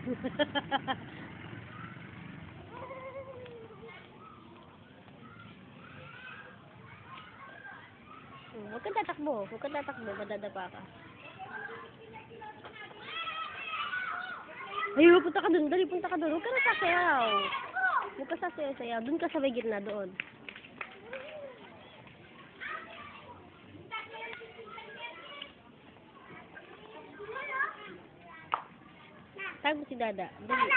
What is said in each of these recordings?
Huwag kang tatakbo. Huwag kang tatakbo. Madadapa ka. Ay, punta ka dun. Dali, punta ka dun. Huwag ka na sasayaw. Huwag ka sasayaw. Dun ka sa may gitna doon. Tag mo si Dada. Dali.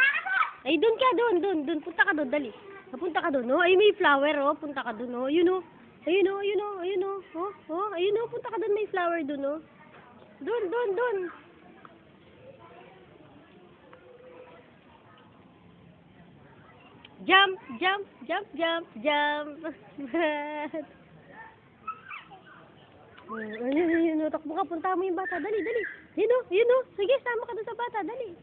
Ay, dun ka. Dun. Punta ka dun. Dali. Punta ka dun. Oh. Ay, may flower. Oh. Punta ka dun. Oh. Yun oh. Ayun oh. Ayun oh. Oh. Ayun oh. Punta ka dun. May flower dun oh. Dun. Jump. Ayun, takbo ka, punta mo yung bata. Dali. Yun o. Sige, sama ka doon sa bata. Dali.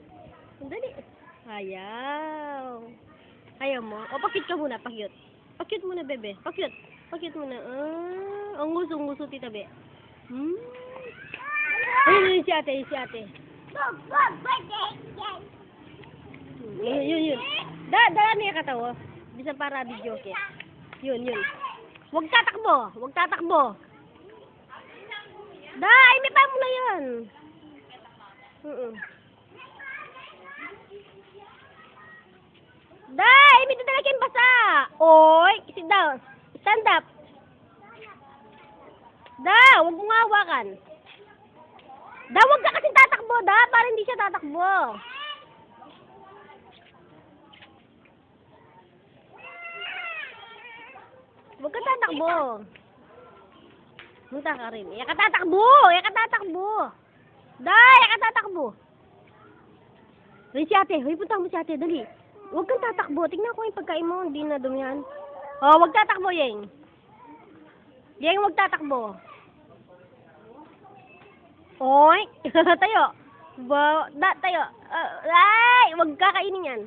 Ayaw mo. O, pakyut ka muna, pakyut. Pakyut muna, bebe. Pakyut muna. Ang nguso, tita be. Ayun, si ate. Yun. Dala niya katawa. Bisa para video ke. Yun. Huwag tatakbo. Ay, may pa mo na yan. May dadala kayong basa. Oy, sit down. Stand up. Huwag mong hawakan. Huwag ka kasing tatakbo, para hindi siya tatakbo. Huwag ka tatakbo. Punta ka rin. Iyak ka tatakbo. Iyak ka tatakbo. Hoy, si ate. Hoy, punta mo si ate. Dali. Huwag kang tatakbo. Tingnan ko yung pagkain mo. Hindi na dumihan. Oh, huwag tatakbo, Yeng. Yeng, huwag tatakbo. Oy. Tayo. Tayo. Ay, huwag kakainin yan.